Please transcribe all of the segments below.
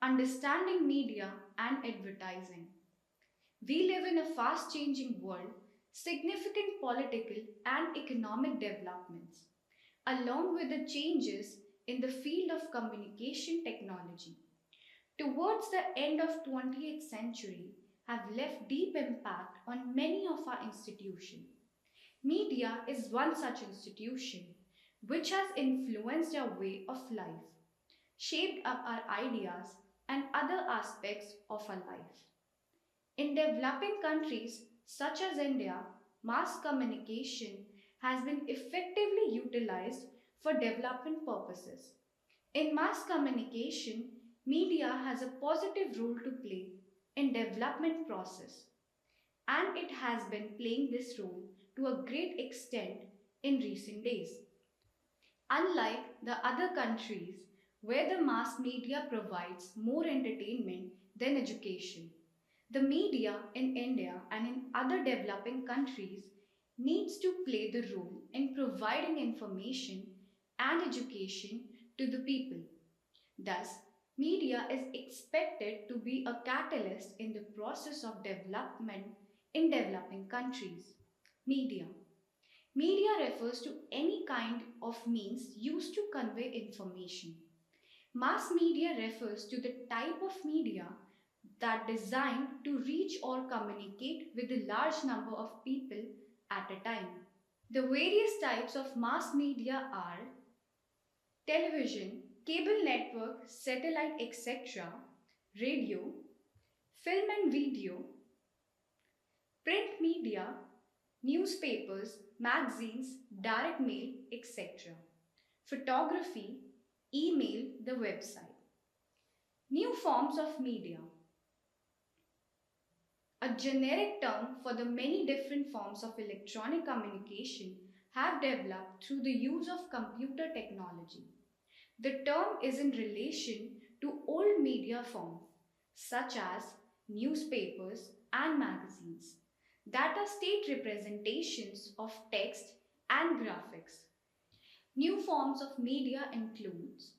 understanding media and advertising. We live in a fast changing world, significant political and economic developments, along with the changes in the field of communication technology, towards the end of 20th century have left deep impact on many of our institutions. Media is one such institution which has influenced our way of life, shaped up our ideas and other aspects of our life. In developing countries such as India, mass communication has been effectively utilized for development purposes. In mass communication, media has a positive role to play in development process, and it has been playing this role to a great extent in recent days. Unlike the other countries where the mass media provides more entertainment than education, the media in India and in other developing countries needs to play the role in providing information and education to the people. Thus, media is expected to be a catalyst in the process of development in developing countries. Media. Media refers to any kind of means used to convey information. Mass media refers to the type of media that designed to reach or communicate with a large number of people at a time. The various types of mass media are television, cable network, satellite, etc., radio, film and video, print media, newspapers, magazines, direct mail, etc., photography, email, the website. New forms of media. A generic term for the many different forms of electronic communication have developed through the use of computer technology. The term is in relation to old media forms such as newspapers and magazines that are state representations of text and graphics. New forms of media includes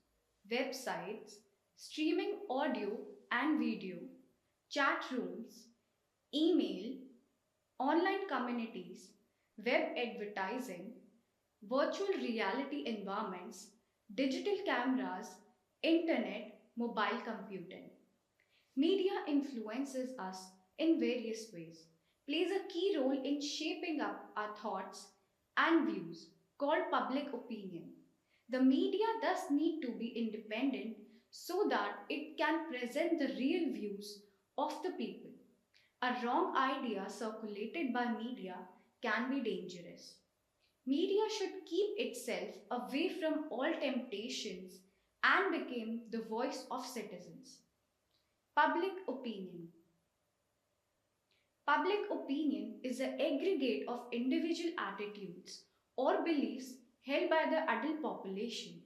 websites, streaming audio and video, chat rooms, email, online communities, web advertising, virtual reality environments, digital cameras, internet, mobile computing. Media influences us in various ways, plays a key role in shaping up our thoughts and views, called public opinion. The media thus need to be independent so that it can present the real views of the people. A wrong idea circulated by media can be dangerous. Media should keep itself away from all temptations and become the voice of citizens. Public opinion. Public opinion is an aggregate of individual attitudes or beliefs held by the adult population.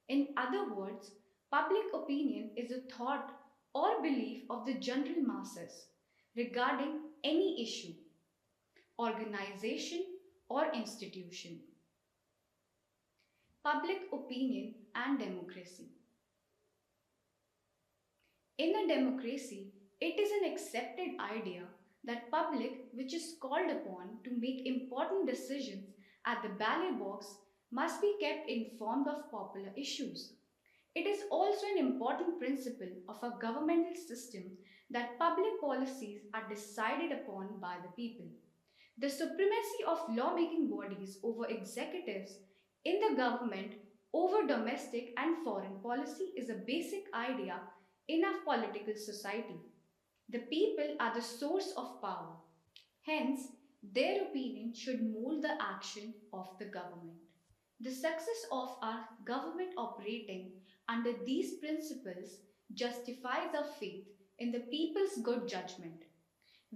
In other words, public opinion is a thought or belief of the general masses regarding any issue, organization, or institution. Public opinion and democracy. In a democracy, it is an accepted idea that public which is called upon to make important decisions at the ballot box must be kept informed of popular issues. It is also an important principle of a governmental system that public policies are decided upon by the people. The supremacy of lawmaking bodies over executives in the government over domestic and foreign policy is a basic idea in our political society. The people are the source of power. Hence, their opinion should mold the action of the government. The success of our government operating under these principles justifies our faith in the people's good judgment.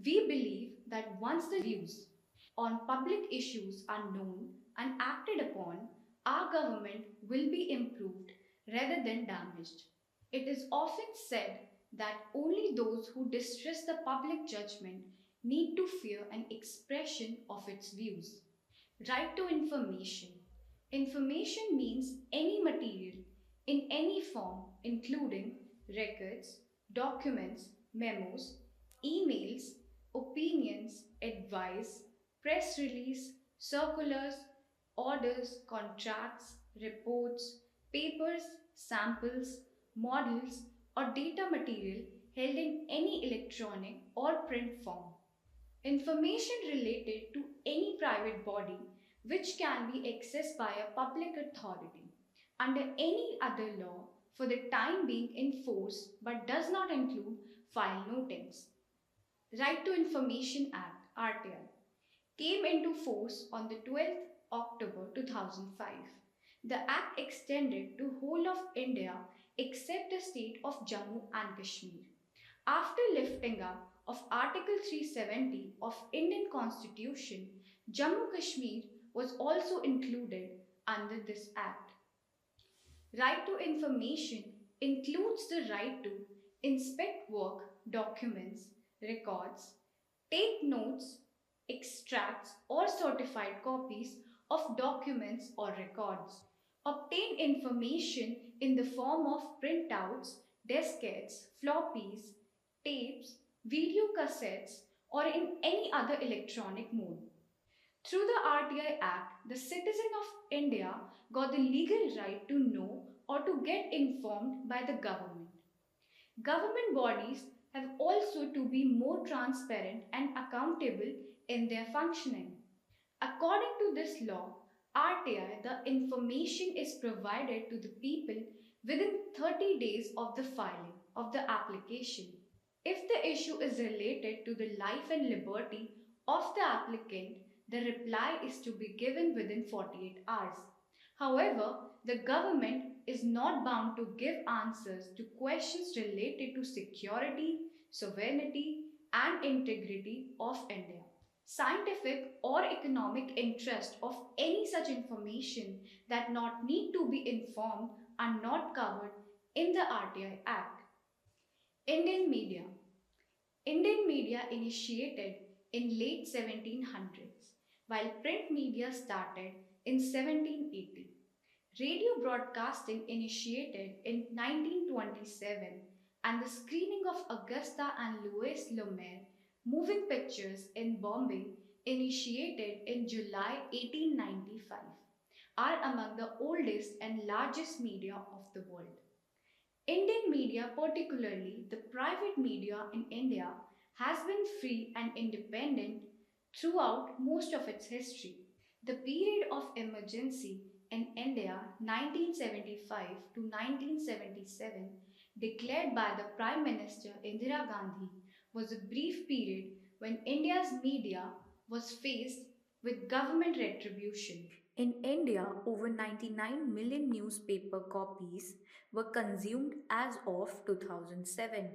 We believe that once the views on public issues are known and acted upon, our government will be improved rather than damaged. It is often said that only those who distrust the public judgment need to fear an expression of its views. Right to information. Information means any material in any form, including records, documents, memos, emails, opinions, advice, press release, circulars, orders, contracts, reports, papers, samples, models, or data material held in any electronic or print form. Information related to any private body which can be accessed by a public authority under any other law for the time being in force but does not include file notings. Right to Information Act (RTI) came into force on the 12th October 2005. The act extended to whole of India except the state of Jammu and Kashmir. After lifting up of Article 370 of Indian Constitution, Jammu Kashmir was also included under this act. Right to information includes the right to inspect work, documents, records, take notes, extracts or certified copies of documents or records, obtain information in the form of printouts, diskettes, floppies, tapes, video cassettes, or in any other electronic mode. Through the RTI Act, the citizen of India got the legal right to know or to get informed by the government. Government bodies have also to be more transparent and accountable in their functioning. According to this law, RTI, the information is provided to the people within 30 days of the filing of the application. If the issue is related to the life and liberty of the applicant, the reply is to be given within 48 hours. However, the government is not bound to give answers to questions related to security, sovereignty, and integrity of India. Scientific or economic interest of any such information that not need to be informed are not covered in the RTI Act. Indian media. Indian media initiated in late 1700s, while print media started in 1780. Radio broadcasting initiated in 1927 and the screening of Augusta and Louis Lumiere moving pictures in Bombay initiated in July 1895 are among the oldest and largest media of the world. Indian media, particularly the private media in India, has been free and independent throughout most of its history. The period of emergency in India 1975 to 1977 declared by the Prime Minister Indira Gandhi was a brief period when India's media was faced with government retribution. In India, over 99 million newspaper copies were consumed as of 2007,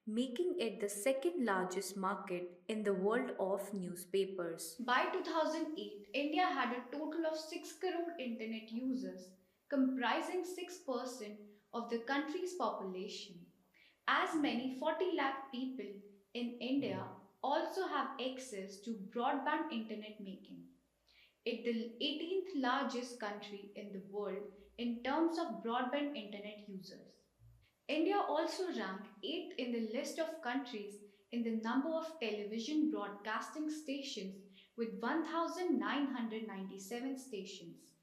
making it the second largest market in the world of newspapers. By 2008, India had a total of 6 crore internet users, comprising 6% of the country's population. As many 40 lakh people in India also have access to broadband internet, making it the 18th largest country in the world in terms of broadband internet users. India also ranked 8th in the list of countries in the number of television broadcasting stations with 1,997 stations.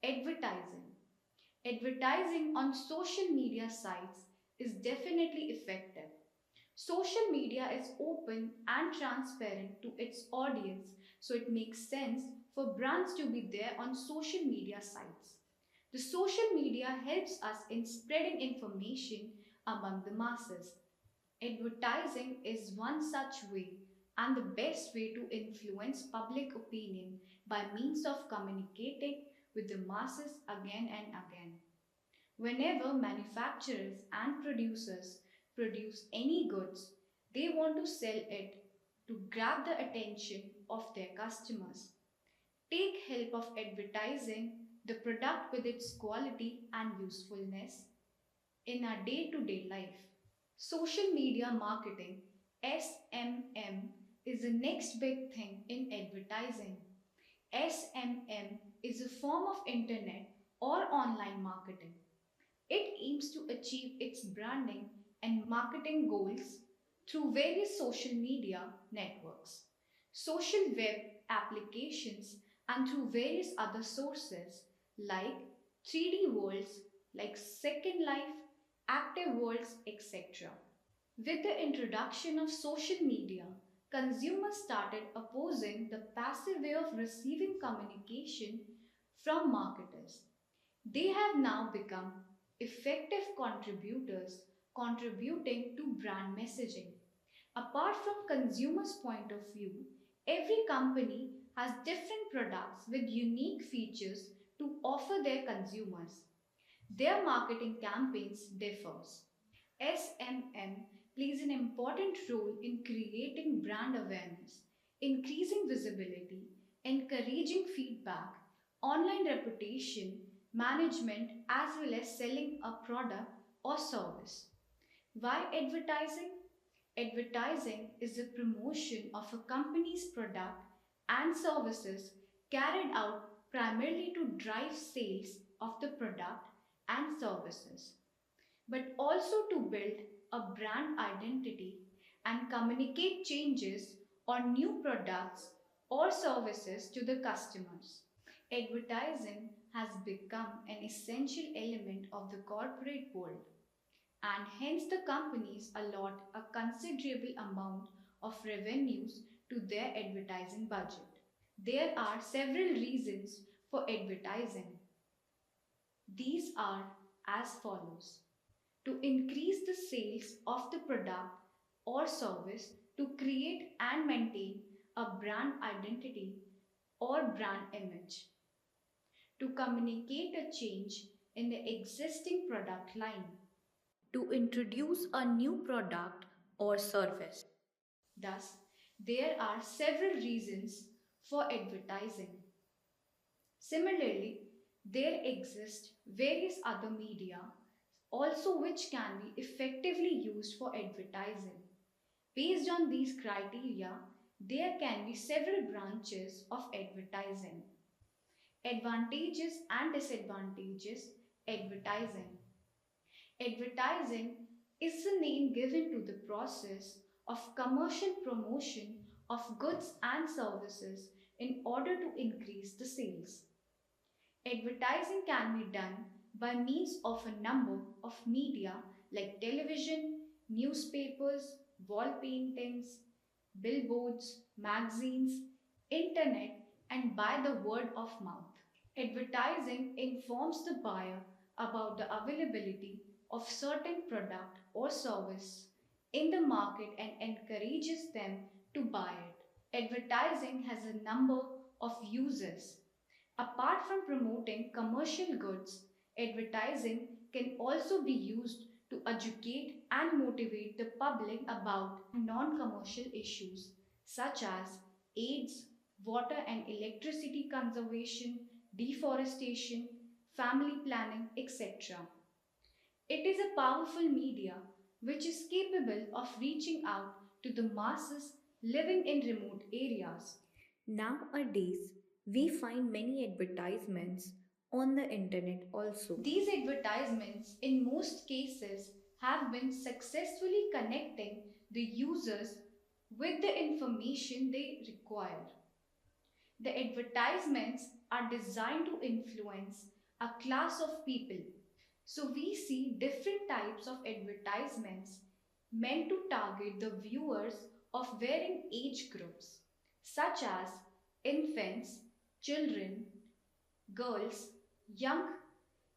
Advertising. Advertising on social media sites is definitely effective. Social media is open and transparent to its audience, so it makes sense for brands to be there on social media sites. The social media helps us in spreading information among the masses. Advertising is one such way and the best way to influence public opinion by means of communicating with the masses again and again. Whenever manufacturers and producers produce any goods, they want to sell it to grab the attention of their customers. Take help of advertising the product with its quality and usefulness in our day-to-day life. Social media marketing (SMM) is the next big thing in advertising. SMM is a form of internet or online marketing. It aims to achieve its branding and marketing goals through various social media networks, social web applications, and through various other sources like 3D worlds like Second Life, active worlds, etc. With the introduction of social media, consumers started opposing the passive way of receiving communication from marketers. They have now become effective contributors contributing to brand messaging. Apart from consumers' point of view, every company has different products with unique features to offer their consumers. Their marketing campaigns differs. SMM plays an important role in creating brand awareness, increasing visibility, encouraging feedback, online reputation, management, as well as selling a product or service. Why advertising? Advertising is the promotion of a company's product and services carried out primarily to drive sales of the product and services, but also to build a brand identity and communicate changes or new products or services to the customers. Advertising has become an essential element of the corporate world, and hence the companies allot a considerable amount of revenues to their advertising budget. There are several reasons for advertising. These are as follows: to increase the sales of the product or service, to create and maintain a brand identity or brand image, to communicate a change in the existing product line, to introduce a new product or service. Thus, there are several reasons for advertising. Similarly, there exist various other media also which can be effectively used for advertising. Based on these criteria, there can be several branches of advertising. Advantages and disadvantages advertising. Advertising is the name given to the process of commercial promotion of goods and services in order to increase the sales. Advertising can be done by means of a number of media like television, newspapers, wall paintings, billboards, magazines, internet, and by the word of mouth. Advertising informs the buyer about the availability of certain product or service in the market and encourages them to buy it. Advertising has a number of uses. Apart from promoting commercial goods, advertising can also be used to educate and motivate the public about non-commercial issues such as AIDS, water and electricity conservation, deforestation, family planning, etc. It is a powerful media which is capable of reaching out to the masses living in remote areas. Nowadays, we find many advertisements on the internet also. These advertisements, in most cases, have been successfully connecting the users with the information they require. The advertisements are designed to influence a class of people. So we see different types of advertisements meant to target the viewers of varying age groups, such as infants, children, girls, young,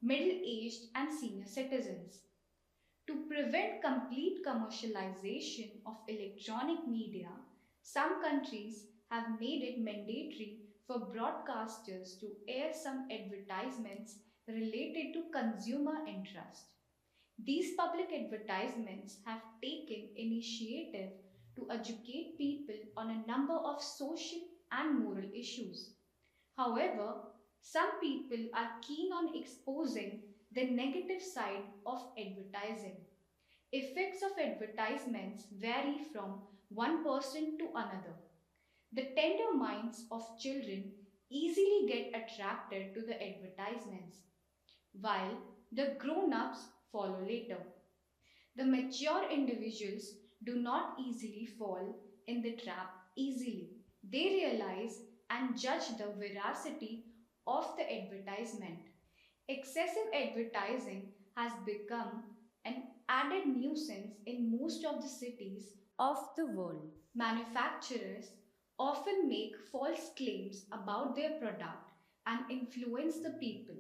middle-aged, and senior citizens. To prevent complete commercialization of electronic media, some countries have made it mandatory for broadcasters to air some advertisements related to consumer interest. These public advertisements have taken initiative to educate people on a number of social and moral issues. However, some people are keen on exposing the negative side of advertising. Effects of advertisements vary from one person to another. The tender minds of children easily get attracted to the advertisements, while the grown ups follow later. The mature individuals do not easily fall in the trap easily. They realize and judge the veracity of the advertisement. Excessive advertising has become an added nuisance in most of the cities of the world. Manufacturers often make false claims about their product and influence the people.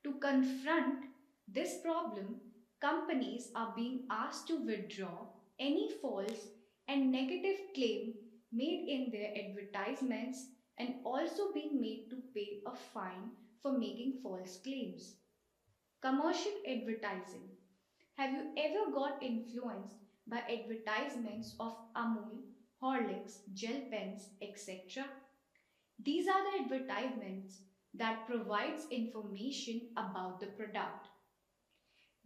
To confront this problem, companies are being asked to withdraw any false and negative claim made in their advertisements and also being made to pay a fine for making false claims. Commercial advertising. Have you ever got influenced by advertisements of Amul, Horlicks, gel pens, etc.? These are the advertisements that provides information about the product.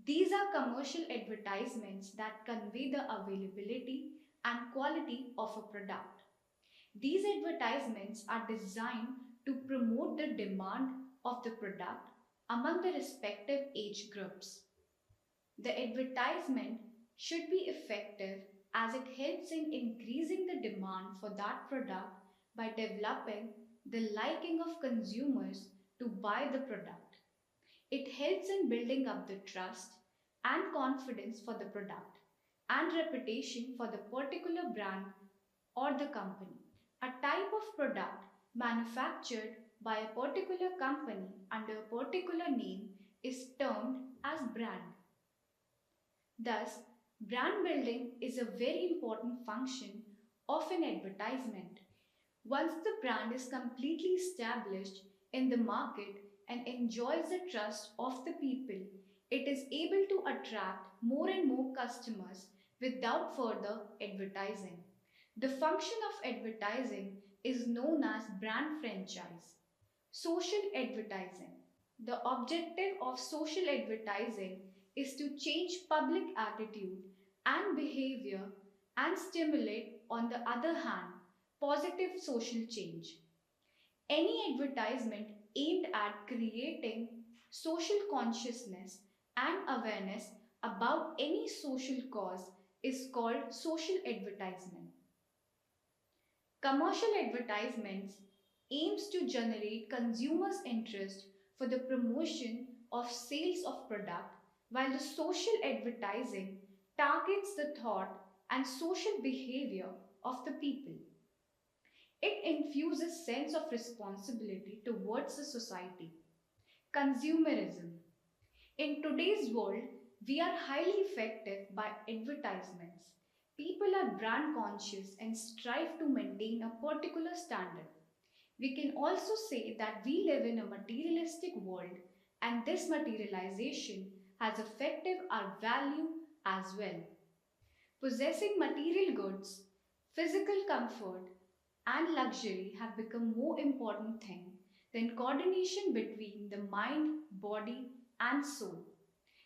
These are commercial advertisements that convey the availability and quality of a product. These advertisements are designed to promote the demand of the product among the respective age groups. The advertisement should be effective as it helps in increasing the demand for that product by developing the liking of consumers to buy the product. It helps in building up the trust and confidence for the product and reputation for the particular brand or the company. A type of product manufactured by a particular company under a particular name is termed as brand. Thus, brand building is a very important function of an advertisement. Once the brand is completely established in the market and enjoys the trust of the people, it is able to attract more and more customers without further advertising. The function of advertising is known as brand franchise. Social advertising. The objective of social advertising is to change public attitude and behavior and stimulate, on the other hand, positive social change. Any advertisement aimed at creating social consciousness and awareness about any social cause is called social advertisement. Commercial advertisements aims to generate consumers' interest for the promotion of sales of product, while the social advertising targets the thought and social behavior of the people. It infuses sense of responsibility towards the society. Consumerism. In today's world, we are highly affected by advertisements. People are brand conscious and strive to maintain a particular standard. We can also say that we live in a materialistic world, and this materialization has affected our value as well. Possessing material goods, physical comfort, and luxury have become more important thing than coordination between the mind, body, and soul.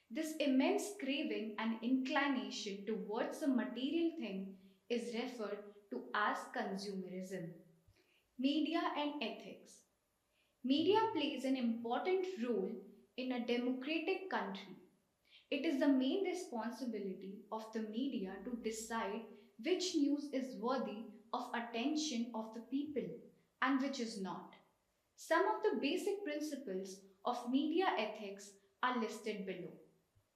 This immense craving and inclination towards the material thing is referred to as consumerism. Media and ethics. Media plays an important role in a democratic country. It is the main responsibility of the media to decide which news is worthy of attention of the people and which is not. Some of the basic principles of media ethics are listed below.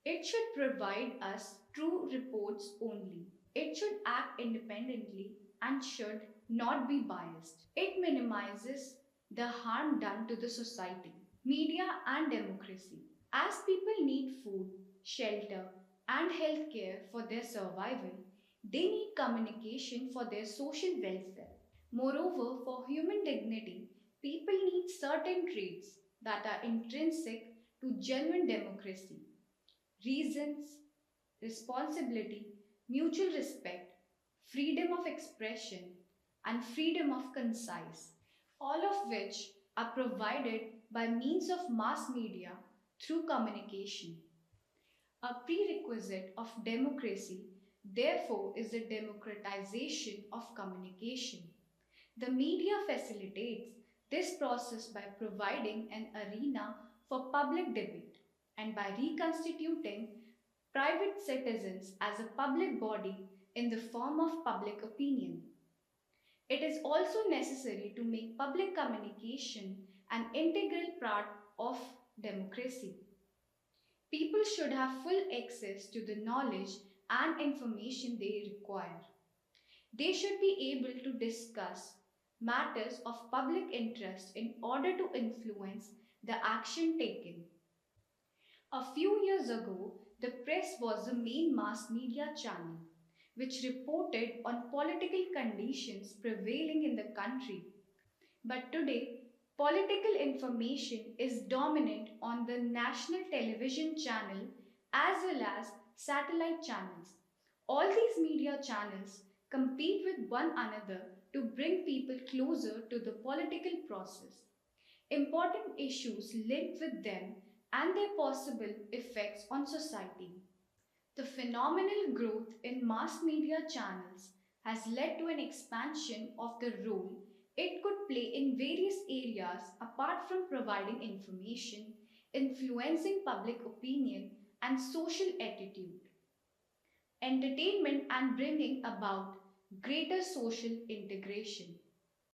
It should provide us true reports only. It should act independently and should not be biased. It minimizes the harm done to the society. Media and democracy. As people need food, shelter, and healthcare for their survival, they need communication for their social welfare. Moreover, for human dignity, people need certain traits that are intrinsic to genuine democracy: reasons, responsibility, mutual respect, freedom of expression, and freedom of concise, all of which are provided by means of mass media through communication. A prerequisite of democracy, therefore, is the democratization of communication. The media facilitates this process by providing an arena for public debate and by reconstituting private citizens as a public body in the form of public opinion. It is also necessary to make public communication an integral part of democracy. People should have full access to the knowledge and information they require. They should be able to discuss matters of public interest in order to influence the action taken. A few years ago, the press was the main mass media channel, which reported on political conditions prevailing in the country. But today, political information is dominant on the national television channel as well as satellite channels. All these media channels compete with one another to bring people closer to the political process. Important issues linked with them and their possible effects on society. The phenomenal growth in mass media channels has led to an expansion of the role it could play in various areas apart from providing information, influencing public opinion, and social attitude, entertainment, and bringing about greater social integration.